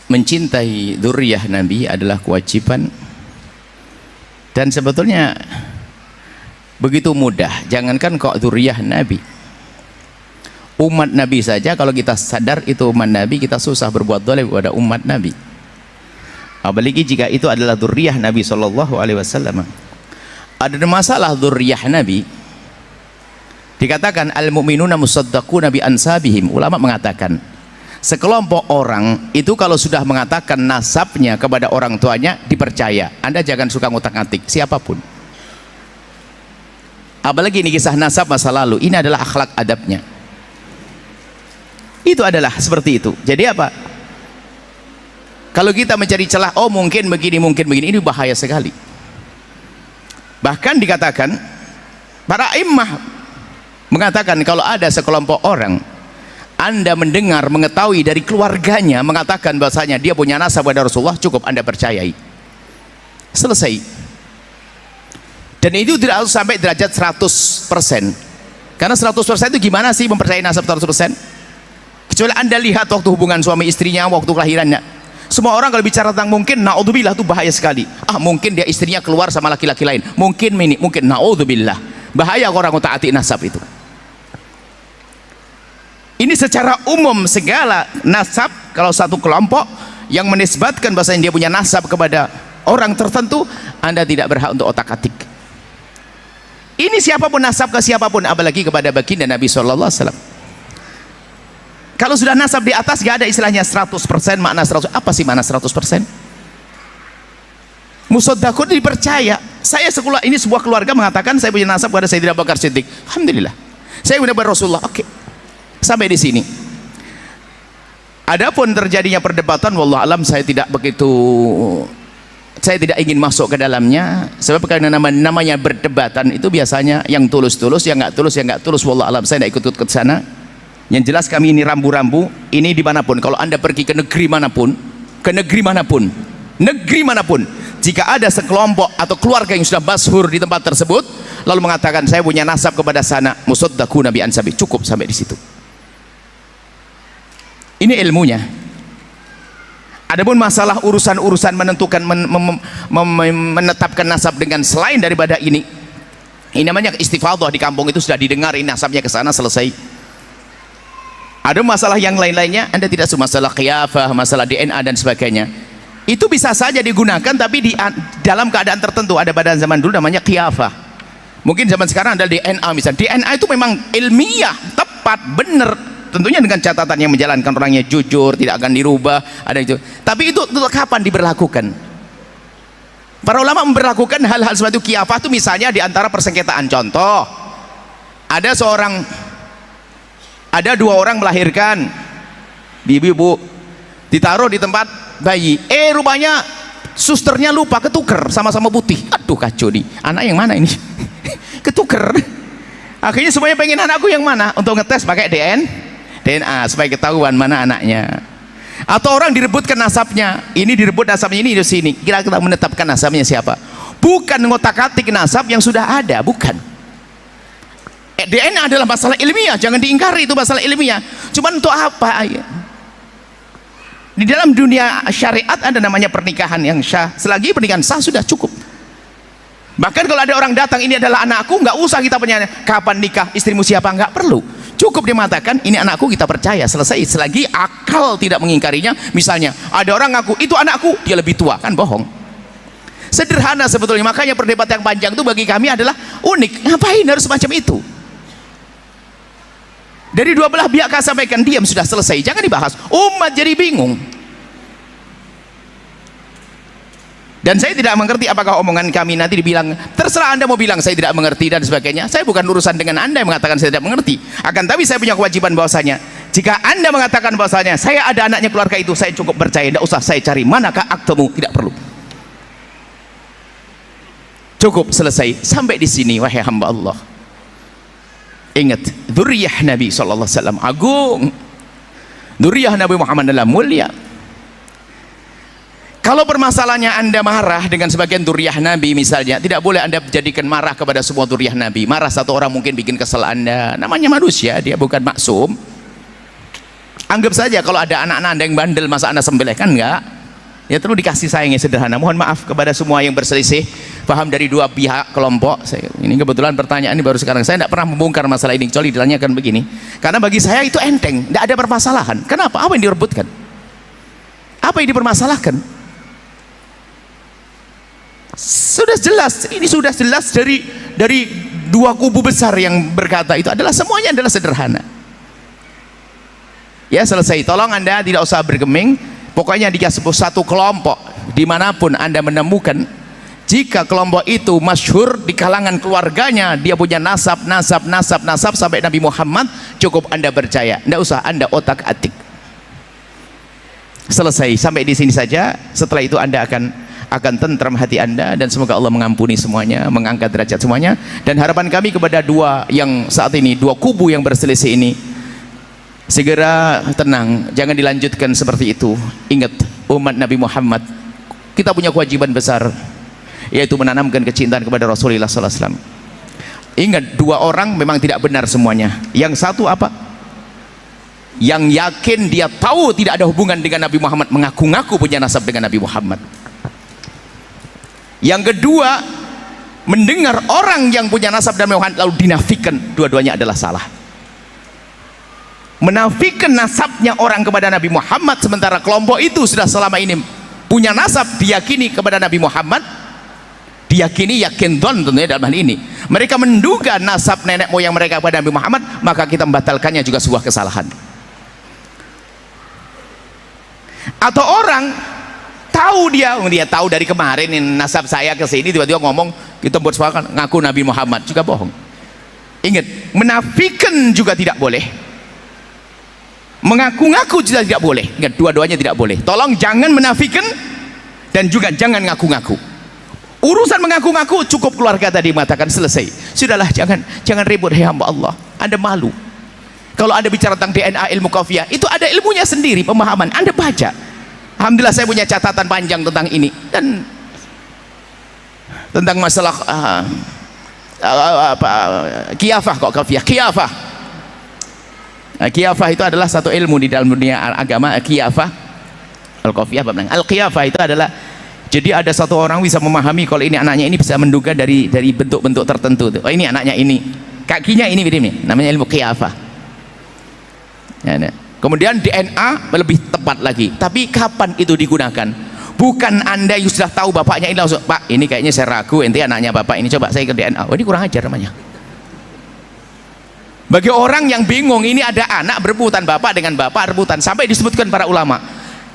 mencintai dzurriyyah Nabi adalah kewajiban, dan sebetulnya begitu mudah. Jangankan kok dzurriyyah Nabi, umat Nabi saja kalau kita sadar itu umat Nabi, kita susah berbuat zalim kepada umat Nabi, apalagi jika itu adalah dzurriyyah Nabi sallallahu alaihi wasallam. Ada masalah dzurriyyah Nabi, dikatakan al-mu'minuna musaddaquna bi ansabihim. Ulama mengatakan sekelompok orang itu kalau sudah mengatakan nasabnya kepada orang tuanya dipercaya. Anda jangan suka ngutak-ngatik siapapun, apalagi ini kisah nasab masa lalu. Ini adalah akhlak adabnya, itu adalah seperti itu. Jadi apa, kalau kita mencari celah, oh mungkin begini, mungkin begini, ini bahaya sekali. Bahkan dikatakan para imam mengatakan kalau ada sekelompok orang Anda mendengar, mengetahui dari keluarganya mengatakan bahasanya dia punya nasab pada Rasulullah, cukup Anda percayai, selesai. Dan itu tidak harus sampai derajat 100%, karena 100% itu gimana sih mempercayai nasab 100%? Kecuali Anda lihat waktu hubungan suami istrinya, waktu kelahirannya. Semua orang kalau bicara tentang mungkin, naudzubillah, itu bahaya sekali. Mungkin dia istrinya keluar sama laki-laki lain, mungkin naudzubillah, bahaya orang utaati nasab itu. Ini secara umum segala nasab. Kalau satu kelompok yang menisbatkan bahasanya dia punya nasab kepada orang tertentu, Anda tidak berhak untuk otak-atik. Ini siapapun nasab ke siapapun, apalagi kepada baginda Nabi sallallahu alaihi wasallam. Kalau sudah nasab di atas, gak ada istilahnya 100%, makna 100%. Apa sih makna 100%? Musaddaqun, dipercaya. Saya ini sebuah keluarga mengatakan saya punya nasab kepada Sayyidina Abu Bakar Siddiq. Alhamdulillah. Saya punya kepada Rasulullah. Oke. Sampai di sini. Adapun terjadinya perdebatan, wallah alam, saya tidak ingin masuk ke dalamnya, sebab karena namanya berdebatan itu biasanya yang tulus-tulus, yang nggak tulus, wallah alam, saya tidak ikut ke sana. Yang jelas kami ini rambu-rambu, ini dimanapun, kalau Anda pergi ke negeri manapun, negeri manapun, jika ada sekelompok atau keluarga yang sudah masyhur di tempat tersebut lalu mengatakan saya punya nasab kepada sana, musaddaquna bi ansabi, cukup sampai di situ. Ini ilmunya. Adapun masalah urusan-urusan menentukan menetapkan nasab dengan selain daripada ini namanya istifadhah. Di kampung itu sudah didengar ini nasabnya ke sana, selesai. Ada masalah yang lain-lainnya, Anda tidak suka masalah qiyafah, masalah DNA dan sebagainya. Itu bisa saja digunakan, tapi dalam keadaan tertentu. Ada pada zaman dulu namanya qiyafah. Mungkin zaman sekarang ada DNA misalnya. DNA itu memang ilmiah, tepat, benar. Tentunya dengan catatan yang menjalankan orangnya jujur, tidak akan dirubah, ada itu. Tapi itu kapan diberlakukan? Para ulama memberlakukan hal-hal seperti itu. Qiyafah itu misalnya di antara persengketaan. Contoh, ada dua orang melahirkan, ibu ditaruh di tempat bayi, rupanya susternya lupa, ketuker, sama-sama putih. Aduh kacau nih, anak yang mana ini? Ketuker. Akhirnya semuanya pengen anakku yang mana, untuk ngetes pakai DNA supaya ketahuan mana anaknya. Atau orang direbutkan nasabnya, ini direbut nasabnya ini di sini, kira-kira menetapkan nasabnya siapa? Bukan ngotak-atik nasab yang sudah ada, bukan. DNA adalah masalah ilmiah, jangan diingkari, itu masalah ilmiah. Cuman untuk apa? Di dalam dunia syariat ada namanya pernikahan yang syah. Selagi pernikahan sah sudah cukup. Bahkan kalau ada orang datang, ini adalah anakku, nggak usah kita punya kapan nikah, istrimu siapa, nggak perlu. Cukup dia mengatakan ini anakku, kita percaya, selesai. Selagi akal tidak mengingkarinya. Misalnya ada orang ngaku itu anakku, dia lebih tua, kan bohong. Sederhana sebetulnya. Makanya perdebatan yang panjang itu bagi kami adalah unik. Ngapain harus semacam itu? Dari dua belah pihak sampaikan, diam, sudah selesai, jangan dibahas. Umat jadi bingung. Dan saya tidak mengerti apakah omongan kami nanti dibilang, terserah Anda mau bilang saya tidak mengerti dan sebagainya. Saya bukan urusan dengan Anda yang mengatakan saya tidak mengerti. Akan tapi saya punya kewajiban bahwasanya jika Anda mengatakan bahwasanya saya ada anaknya keluarga itu, saya cukup percaya, tidak usah saya cari manakah aktemu, tidak perlu. Cukup, selesai. Sampai di sini wahai hamba Allah. Ingat, dzurriyyah Nabi sallallahu alaihi wasallam agung. Dzurriyyah Nabi Muhammad adalah mulia. Kalau permasalahannya Anda marah dengan sebagian dzurriyyah Nabi misalnya, tidak boleh Anda jadikan marah kepada semua dzurriyyah Nabi. Marah satu orang mungkin bikin kesal Anda. Namanya manusia, dia bukan maksum. Anggap saja kalau ada anak-anak Anda yang bandel, masa Anda sembelih? Kan enggak. Ya perlu dikasih sayang yang sederhana. Mohon maaf kepada semua yang berselisih paham dari dua pihak kelompok. Ini kebetulan pertanyaan ini baru sekarang. Saya tidak pernah membongkar masalah ini kecuali ditanyakan begini. Karena bagi saya itu enteng, tidak ada permasalahan. Kenapa? Apa yang direbutkan? Apa yang dipermasalahkan? Sudah jelas, ini sudah jelas dari dua kubu besar yang berkata itu adalah semuanya adalah sederhana. Ya selesai. Tolong Anda tidak usah bergeming. Pokoknya dia sebut satu kelompok dimanapun Anda menemukan, jika kelompok itu masyhur di kalangan keluarganya, dia punya nasab sampai Nabi Muhammad, cukup Anda percaya, tidak usah Anda otak atik. Selesai, sampai di sini saja. Setelah itu Anda akan tentram hati Anda, dan semoga Allah mengampuni semuanya, mengangkat derajat semuanya. Dan harapan kami kepada dua yang saat ini, dua kubu yang berselisih ini, segera tenang, jangan dilanjutkan seperti itu. Ingat, umat Nabi Muhammad, kita punya kewajiban besar, yaitu menanamkan kecintaan kepada Rasulullah SAW. Ingat, dua orang memang tidak benar semuanya. Yang satu apa? Yang yakin dia tahu tidak ada hubungan dengan Nabi Muhammad, mengaku-ngaku punya nasab dengan Nabi Muhammad. Yang kedua, mendengar orang yang punya nasab dan Nabi Muhammad lalu dinafikan. Dua-duanya adalah salah. Menafikan nasabnya orang kepada Nabi Muhammad, sementara kelompok itu sudah selama ini punya nasab, diyakini kepada Nabi Muhammad, diyakini yakin don tentunya dalam hal ini. Mereka menduga nasab nenek moyang mereka kepada Nabi Muhammad, maka kita membatalkannya juga sebuah kesalahan. Atau orang tahu, dia tahu dari kemarin nasab saya ke sini, tiba-tiba ngomong kita buat sepakat ngaku Nabi Muhammad, juga bohong. Ingat, menafikan juga tidak boleh, mengaku-ngaku juga tidak boleh. Ingat, dua-duanya tidak boleh. Tolong jangan menafikan dan juga jangan ngaku-ngaku. Urusan mengaku-ngaku cukup keluarga tadi mengatakan selesai. Sudahlah, jangan ribut, hei hamba Allah. Anda malu. Kalau Anda bicara tentang DNA ilmu kafiyah, itu ada ilmunya sendiri, pemahaman. Anda baca. Alhamdulillah saya punya catatan panjang tentang ini, dan tentang masalah kiyafah, kok kafiyah, kiyafah. Qiyafah itu adalah satu ilmu di dalam dunia agama. Qiyafah, al-qafiyah, al-qiyafah itu adalah, jadi ada satu orang bisa memahami kalau ini anaknya ini, bisa menduga dari bentuk-bentuk tertentu. Oh ini anaknya ini, kakinya ini mirip nih, namanya ilmu qiyafah. Ya, nah. Kemudian DNA lebih tepat lagi. Tapi kapan itu digunakan? Bukan Anda yang sudah tahu bapaknya ini langsung, Pak ini kayaknya saya ragu ente anaknya bapak ini, coba saya ke DNA. Oh ini kurang ajar namanya. Bagi orang yang bingung, ini ada anak berebutan, bapak dengan bapak rebutan, sampai disebutkan para ulama,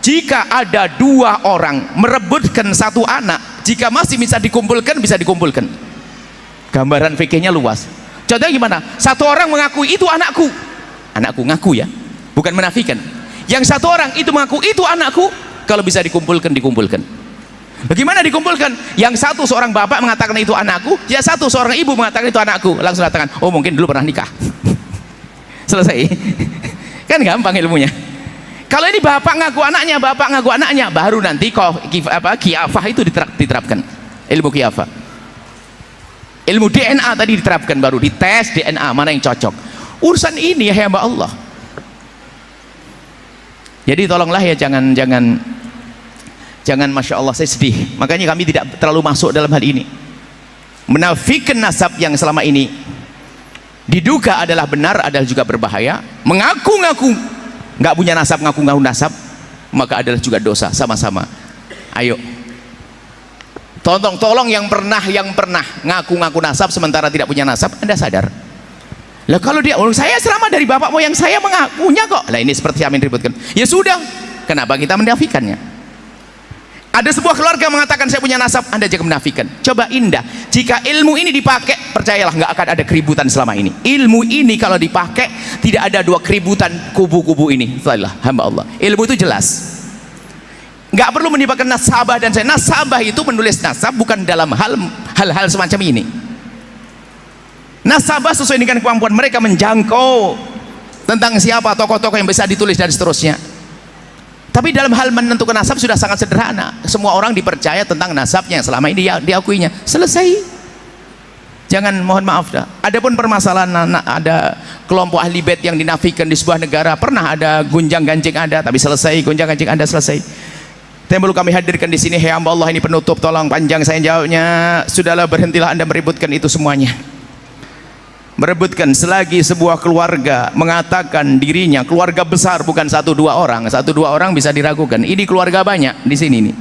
jika ada dua orang merebutkan satu anak, jika masih bisa dikumpulkan, bisa dikumpulkan. Gambaran fikihnya luas. Contohnya gimana? Satu orang mengakui itu anakku ngaku ya, bukan menafikan. Yang satu orang itu mengaku itu anakku, kalau bisa dikumpulkan, dikumpulkan. Bagaimana dikumpulkan? Yang satu seorang bapak mengatakan itu anakku, yang satu seorang ibu mengatakan itu anakku, langsung katakan, oh mungkin dulu pernah nikah. Selesai. Kan gampang ilmunya. Kalau ini bapak ngaku anaknya, baru nanti qiyafah itu diterapkan. Ilmu qiyafah, ilmu DNA tadi diterapkan, baru dites DNA mana yang cocok. Urusan ini ya hamba Allah. Jadi tolonglah ya, jangan masya Allah, saya sedih. Makanya kami tidak terlalu masuk dalam hal ini. Menafikan nasab yang selama ini diduga adalah benar adalah juga berbahaya. Mengaku-ngaku nggak punya nasab, ngaku-ngaku nasab, maka adalah juga dosa sama-sama. Ayo, tolong yang pernah ngaku-ngaku nasab sementara tidak punya nasab, Anda sadar. Lah kalau dia, saya selama dari bapak moyang saya mengakunya kok. Lah ini seperti yang diributkan. Ya sudah, kenapa kita menafikannya? Ada sebuah keluarga mengatakan saya punya nasab, Anda jangan menafikan. Coba indah, jika ilmu ini dipakai, percayalah nggak akan ada keributan selama ini. Ilmu ini kalau dipakai, tidak ada dua keributan kubu-kubu ini. Setelah hamba Allah, ilmu itu jelas. Nggak perlu menimpakan nasabah dan saya. Nasabah itu menulis nasab bukan dalam hal-hal semacam ini. Nasabah sesuai dengan kemampuan mereka menjangkau tentang siapa tokoh-tokoh yang bisa ditulis dan seterusnya. Tapi dalam hal menentukan nasab sudah sangat sederhana. Semua orang dipercaya tentang nasabnya yang selama ini diakuinya. Selesai. Jangan, mohon maaf dah. Adapun permasalahan ada kelompok ahli bait yang dinafikan di sebuah negara, pernah ada gunjang ganjing ada, tapi selesai gunjang ganjing ada selesai. Yang perlu kami hadirkan di sini, hamba Allah, ini penutup, tolong panjang saya jawabnya. Sudahlah, berhentilah Anda merebutkan itu semuanya. Merebutkan selagi sebuah keluarga mengatakan dirinya keluarga besar, bukan 1-2 orang. 1-2 orang bisa diragukan. Ini keluarga banyak di sini nih.